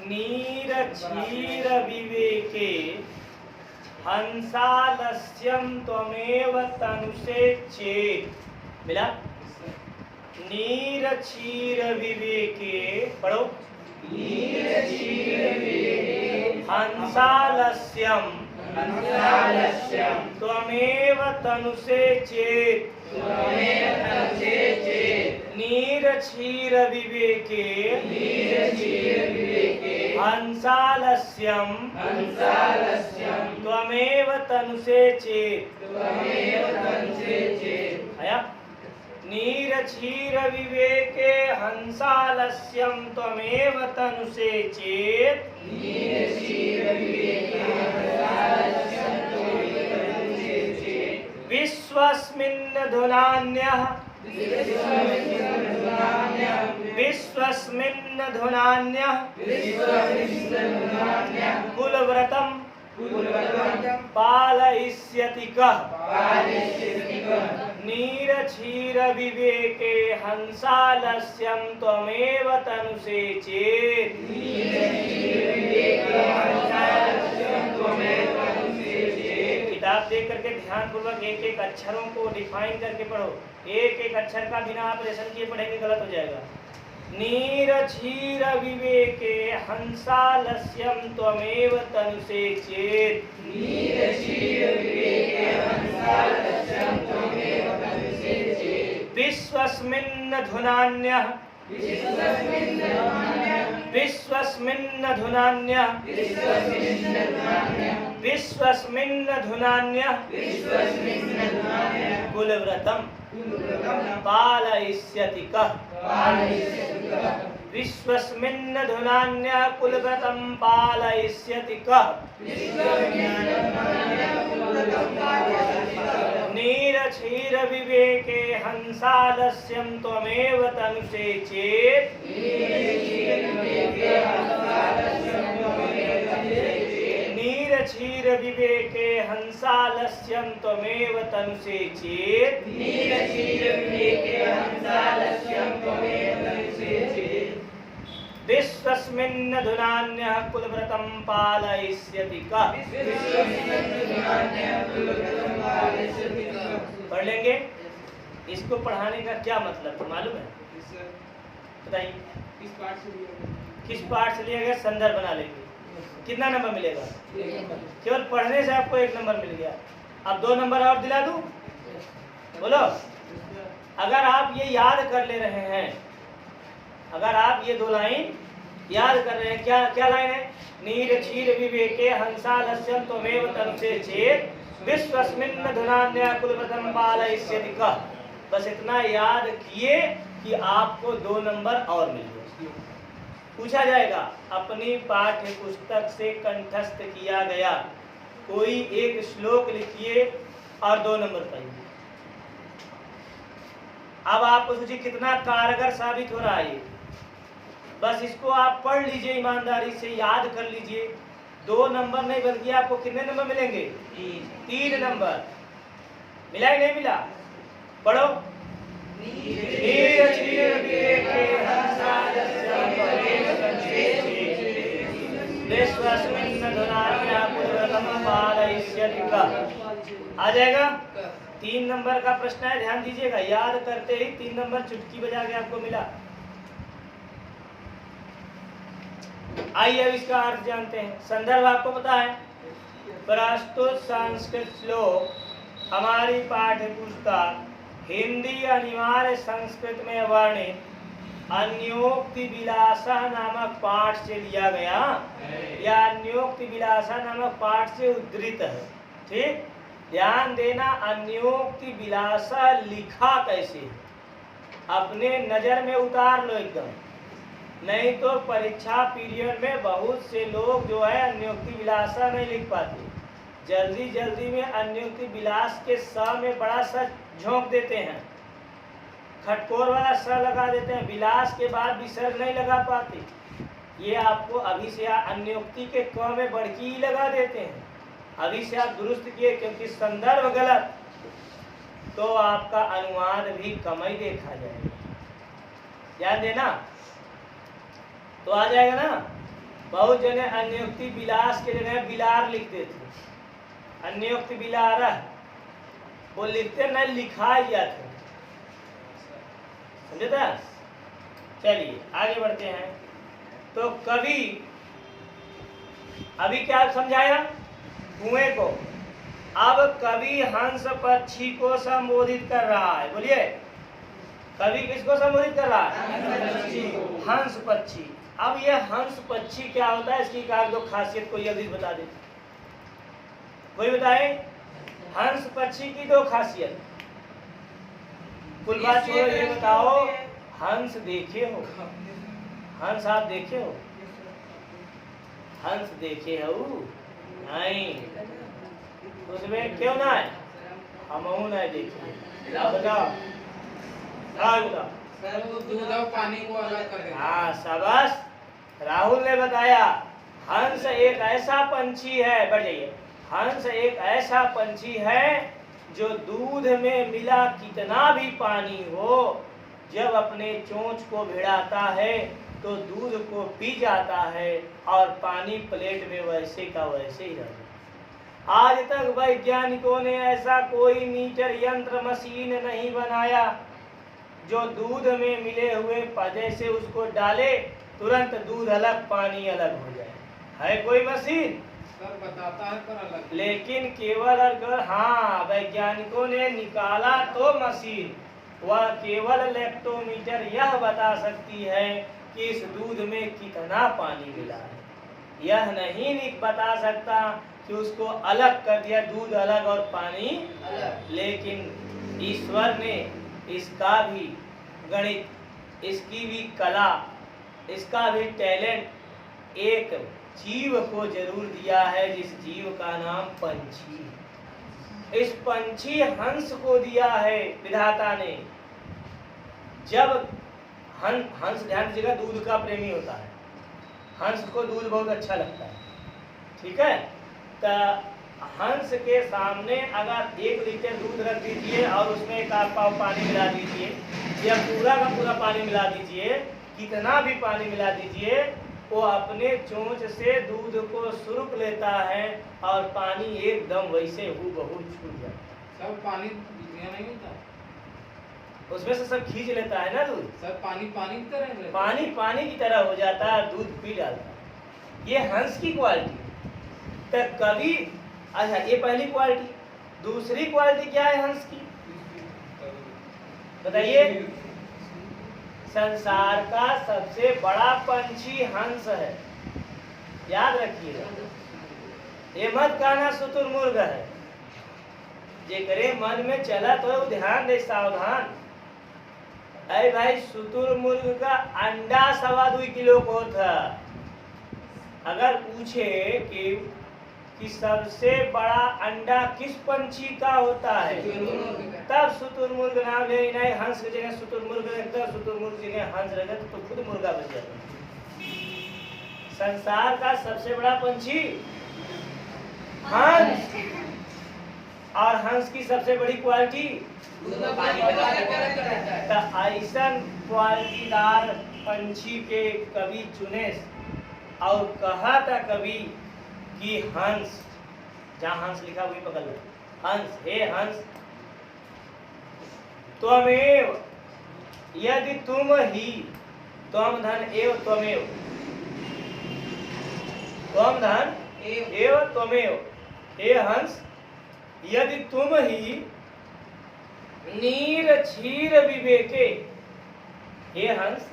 नीर क्षीर विवेके हंसालस्यं त्वमेव तनुषे चेत्। मिला? नीर क्षीर विवेके, पढ़ो। नीर क्षीर विवेके हंसालस्यं त्वमेव तनुषे चेत्। नीर क्षीर विवेके हंसालस्यं त्वमेव तनुषे चेत्। आया? नीर क्षीर विवेके हंसालस्यं त्वमेव तनुषे चेत्। विश्वस्मिन् धुनान्यः कुलव्रतं पालयिष्यति कः। नीर क्षीर विवेके हंसालस्यं त्वमेव तनुषे चेत्। किताब देख करके ध्यान पूर्वक एक एक अक्षरों को डिफाइन करके पढ़ो। एक एक अक्षर का बिना ऑपरेशन किए पढ़ेंगे गलत हो जाएगा। नीर क्षीर विवेके हंसालस्यं त्वमेव तनुषे चेत्। विश्वस्मिन् धुनान्यः कुलव्रतं पालयिष्यति कः। विश्वस्मिन् धुनान्यः कुलव्रतं पालयिष्यति कः। नीर क्षीर विवेके हंसालस्यं त्वमेव तनुषे चेत्। नीर क्षीर विवेके हंसालस्यं त्वमेव तनुषे चेत्। विश्वस्मिन् धुनान्यः कुलव्रतं पालयिष्यति कः। पढ़ लेंगे। इसको पढ़ाने का क्या मतलब है मालूम है? बताइए। किस पार्ट से लिया गया? संदर्भ बना लेंगे। कितना नंबर मिलेगा? केवल पढ़ने से आपको 1 नंबर मिल गया। अब 2 नंबर और दिला दूं? बोलो। अगर आप ये याद कर ले रहे हैं, अगर आप ये 2 लाइन याद कर रहे हैं, क्या क्या लाइन है? नीर क्षीर विवेके हंसालस्यं त्वमेव तनुषे चेत्। विश्वस्मिन् धुनान्यः कुलव्रतं पालयिष्यति कः। बस इतना याद किए कि आपको 2 नंबर और मिल गए। पूछा जाएगा अपनी पाठ्य पुस्तक से कंठस्थ किया गया कोई एक श्लोक लिखिए और 2 नंबर पाइए। अब आपको सोचिए कितना कारगर साबित हो रहा है ये। बस इसको आप पढ़ लीजिए, ईमानदारी से याद कर लीजिए। 2 नंबर नहीं बल्कि आपको कितने नंबर मिलेंगे? 3 नंबर। मिला ही नहीं मिला? पढ़ो। आ जाएगा। 3 नंबर का प्रश्न है, ध्यान दीजिएगा। याद करते ही 3 नंबर चुटकी बजा के आपको मिला। आइए अब इसका अर्थ जानते हैं। संदर्भ आपको पता है। प्रस्तुत संस्कृत श्लोक हमारी पाठ्य पुस्तक हिंदी अनिवार्य संस्कृत में वर्णित अन्योक्ति विलासा नामक पाठ से लिया गया या अन्योक्ति विलासा नामक पाठ से उद्धृत है। ठीक, ध्यान देना। अन्योक्ति विलासा लिखा कैसे? अपने नजर में उतार लो एकदम, नहीं तो परीक्षा पीरियड में बहुत से लोग जो है अन्योक्ति विलासा नहीं लिख पाते। जल्दी जल्दी में अन्योक्ति विलास के स में बड़ा सा झोंक देते हैं, खटकोर वाला स लगा देते हैं, विलास के बाद विसर्ग नहीं लगा पाते। ये आपको अभी से अन्योक्ति के क में बड़की लगा देते हैं। अभी से आप दुरुस्त किए, क्योंकि संदर्भ गलत तो आपका अनुवाद भी कम ही देखा जाएगा। ध्यान देना। तो आ जाएगा ना। बहुत जने अन्योक्ति विलास के जगह बिलार लिख देते, अन्योक्ति बिलार वो लिखते न लिखा जाते, समझे था। चलिए आगे बढ़ते हैं। तो कवि अभी क्या समझाया, कुएं को। अब कवि हंस पक्षी को संबोधित कर रहा है। बोलिए, कवि किसको संबोधित कर रहा है? हंस पक्षी। अब ये हंस पक्षी क्या होता है, इसकी एक दो खासियत कोई अभी बता दे, कोई बताए। हंस पक्षी की दो खासियत, कुल बात छोड़ो, ये बताओ हंस देखे हो? हंस आप देखे हो? हंस देखे हो? नहीं, उसमें क्यों ना है, हमहू नहीं देखे। बताओ, सर वो दूध और पानी को अलग कर देता है। हाँ शाबाश, राहुल ने बताया। हंस एक ऐसा पंछी है, बढ़ जाइए, हंस एक ऐसा पंछी है जो दूध में मिला कितना भी पानी हो, जब अपने चोंच को भिड़ाता है तो दूध को पी जाता है और पानी प्लेट में वैसे का वैसे ही रहता। आज तक वैज्ञानिकों ने ऐसा कोई मीटर यंत्र मशीन नहीं बनाया जो दूध में मिले हुए पौधे से उसको डाले तुरंत दूध अलग पानी अलग हो जाए। है कोई मशीन? सर बताता है पर अलग। लेकिन केवल अगर हाँ वैज्ञानिकों ने निकाला तो मशीन, वह केवल लैक्टोमीटर यह बता सकती है कि इस दूध में कितना पानी मिला है। यह नहीं बता सकता कि उसको अलग कर दिया, दूध अलग और पानी अलग। लेकिन ईश्वर ने इसका भी गणित, इसकी भी कला, इसका भी टैलेंट एक जीव को जरूर दिया है, जिस जीव का नाम पंछी। इस पंछी हंस को दिया है विधाता ने। जब हंस ध्यान दीजिएगा, दूध का प्रेमी होता है, हंस को दूध बहुत अच्छा लगता है, ठीक है। तो हंस के सामने अगर 1 लीटर दूध रख दीजिए और उसमें 1 पाव पानी मिला दीजिए, या पूरा का पूरा पानी मिला दीजिए, कितना भी पानी मिला दीजिए, वो अपने चोंच से दूध को सुरुक लेता है और पानी एकदम वैसे हूबहू छूट जाता है। सब पानी नहीं होता, उसमें से सब खींच लेता है ना दूध, सब पानी पानी की तरह रहता है। पानी पानी की तरह हो जाता है, दूध पी डालता है। ये हंस की क्वालिटी। तो कभी अच्छा, ये पहली क्वालिटी। दूसरी क्वालिटी क्या है हंस की, बताइए। संसार का सबसे बड़ा पंछी हंस है, याद रखिएगा। ये मत कहना शुतुरमुर्ग है, जेकरे मन में चला तो ध्यान दे, सावधान। अरे भाई, शुतुरमुर्ग का अंडा 2.25 किलो को था। अगर पूछे कि सबसे बड़ा अंडा किस पंछी का होता है, तब शुतुरमुर्ग नाम ले। नहीं, हंस की जगह शुतुरमुर्ग रहता, शुतुरमुर्ग की जगह हंस रहता तो खुद मुर्गा बन जाता। संसार का सबसे बड़ा पंछी हंस, और हंस की सबसे बड़ी क्वालिटी ऐसा क्वालिटीदार पंछी के कवि चुने और कहा था कवि कि हंस, जहाँ हंस लिखा वही पकड़ लो। हंस, हे हंस, त्वमेव यदि तुम ही, त्वम धन एव त्वमेव, त्वम धन एव त्वमेव, हे हंस, यदि तुम ही नीर क्षीर विवेके, हे हंस,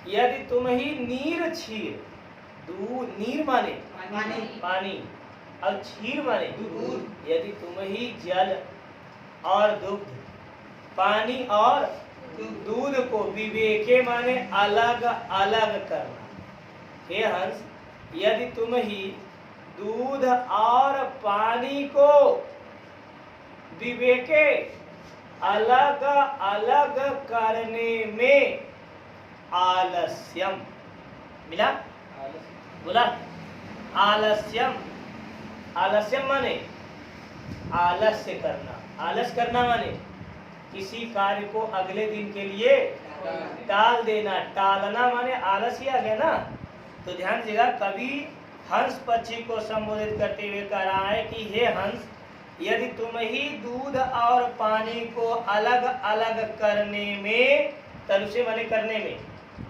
यदि तुम ही नीर क्षीर, दूध, नीर माने पानी और क्षीर माने दूध, यदि तुम ही जल और दुग्ध, पानी और दूध को विवेके माने अलग अलग करना, हे हंस, यदि तुम ही दूध और पानी को विवेके अलग अलग करने में आलस्यम मिला, बोला आलस्यम। आलस्यम माने आलस्य करना, आलस करना माने किसी कार्य को अगले दिन के लिए टाल देना। टालना माने आलस ही आ गया ना। तो ध्यान दीजिएगा, कवि हंस पक्षी को संबोधित करते हुए कह रहा है कि हे हंस, यदि तुम ही दूध और पानी को अलग अलग करने में, तनु से माने करने में,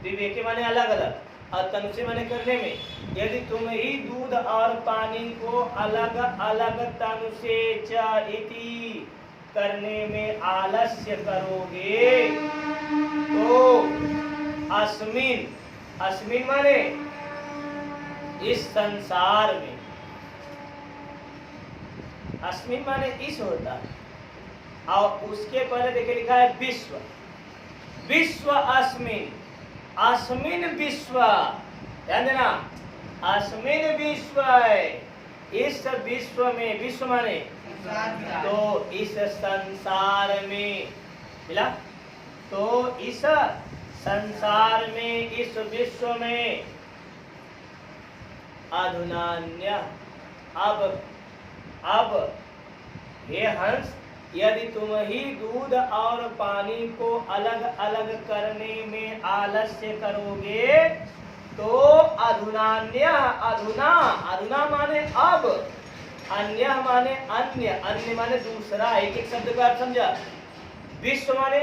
विवेके माने अलग अलग, और तनु से माने करने में, यदि तुम ही दूध और पानी को अलग अलग तनु से च इति करने में आलस्य करोगे, तो अस्मिन, अस्मिन माने इस संसार में, अस्मिन माने इस होता है, और उसके पहले देखिए लिखा है विश्व, विश्व अस्मिन, अस्मिन विश्व, ध्यान देना, अस्मिन विश्व है, इस विश्व में, विश्व माने तो इस संसार में, मिला, तो इस संसार में, इस विश्व में अधुनान्य, अब हे हंस, यदि तुम ही दूध और पानी को अलग अलग करने में आलस्य करोगे, तो अधुनान्य, अधुना, अधुना माने अब, अन्य माने अन्य, अन्य माने दूसरा, एक एक शब्द का अर्थ समझा, विश्व माने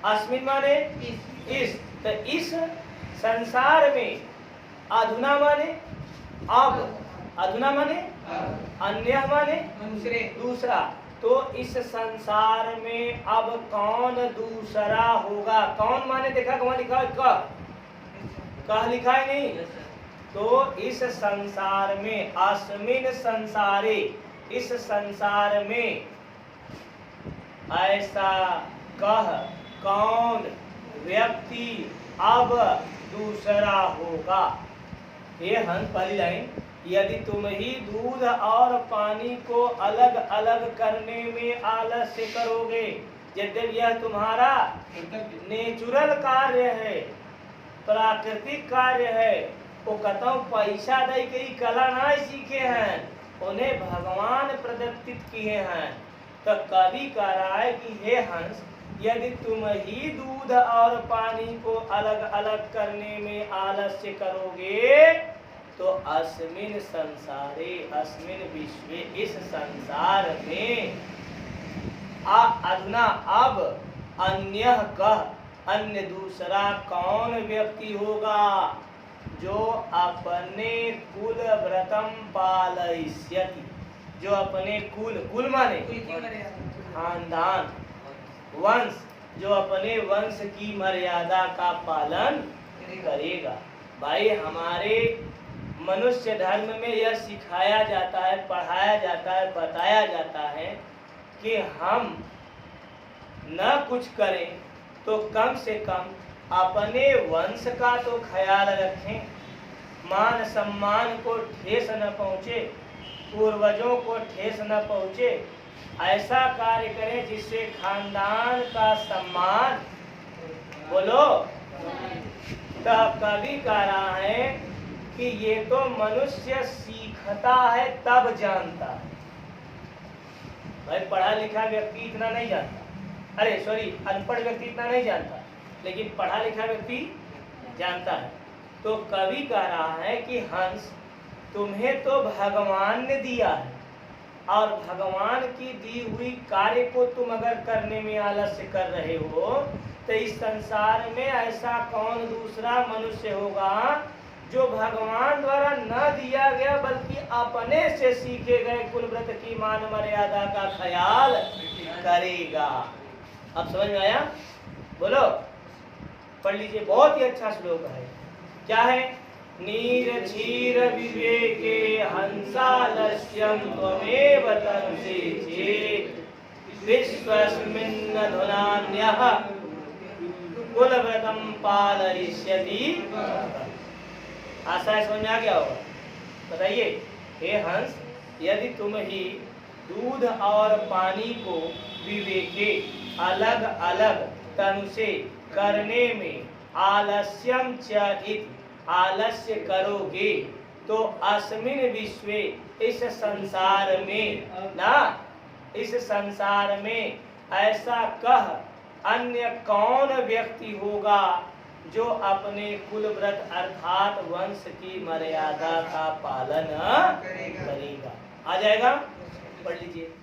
अस्मिन माने इस, तो इस संसार में, अधुना माने अब, अधुना माने अन्य माने दूसरा, तो इस संसार में अब कौन दूसरा होगा, कौन माने देखा कहाँ लिखा है, कह लिखा है नहीं, तो इस संसार में, अस्मिन संसारे, इस संसार में ऐसा कह कौन व्यक्ति अब दूसरा होगा। ये हंस पहली लाइन, यदि तुम ही दूध और पानी को अलग अलग करने में आलस्य करोगे, यद्यपि यह तुम्हारा नेचुरल कार्य है, प्राकृतिक कार्य है, वो कतौ पैसा दे के कला ना सीखे हैं, उन्हें भगवान प्रदत्तित किए हैं। तो कवि कह रहा है कि हे हंस, यदि तुम ही दूध और पानी को अलग अलग करने में आलस्य करोगे, तो अस्मिन संसारे, अस्मिन विश्वे, इस संसार में अधुना अब अन्य कह, अन्य दूसरा कौन व्यक्ति होगा जो अपने कुल व्रतम पालयिष्यति, जो अपने कुल, कुल माने खानदान, वंश, जो अपने वंश की मर्यादा का पालन करेगा। भाई हमारे मनुष्य धर्म में यह सिखाया जाता है, पढ़ाया जाता है, बताया जाता है कि हम न कुछ करें तो कम से कम अपने वंश का तो ख्याल रखें, मान सम्मान को ठेस न पहुँचे, पूर्वजों को ठेस न पहुँचे, ऐसा कार्य करें जिससे खानदान का सम्मान, बोलो। तो कवि कह रहा है कि ये तो मनुष्य सीखता है तब जानता है। भाई पढ़ा लिखा व्यक्ति इतना नहीं जानता, अरे सॉरी, अनपढ़ व्यक्ति इतना नहीं जानता, लेकिन पढ़ा लिखा व्यक्ति जानता है। तो कवि कह रहा है कि हंस, तुम्हें तो भगवान ने दिया है, और भगवान की दी हुई कार्य को तुम अगर करने में आलस्य कर रहे हो, तो इस संसार में ऐसा कौन दूसरा मनुष्य होगा जो भगवान द्वारा न दिया गया बल्कि अपने से सीखे गए कुल व्रत की मान मर्यादा का ख्याल करेगा। अब समझ में आया? बोलो, पढ़ लीजिए, बहुत ही अच्छा श्लोक है। क्या है? नीर क्षीर विवेके हंसालस्यं त्वमेव तंसि चेत् विश्वस्मिन् अधुनान्यः कुलव्रतं पालयिष्यति। आशा समझ में आ गया होगा? बताइए, हे हंस, यदि तुम ही दूध और पानी को विवेके अलग अलग तनु से करने में आलस्यम च इति आलस्य करोगे, तो अस्मिन विश्वे, इस संसार में ना, इस संसार में ऐसा कह अन्य कौन व्यक्ति होगा जो अपने कुल व्रत अर्थात वंश की मर्यादा का पालन करेगा। आ जाएगा, पढ़ लीजिए।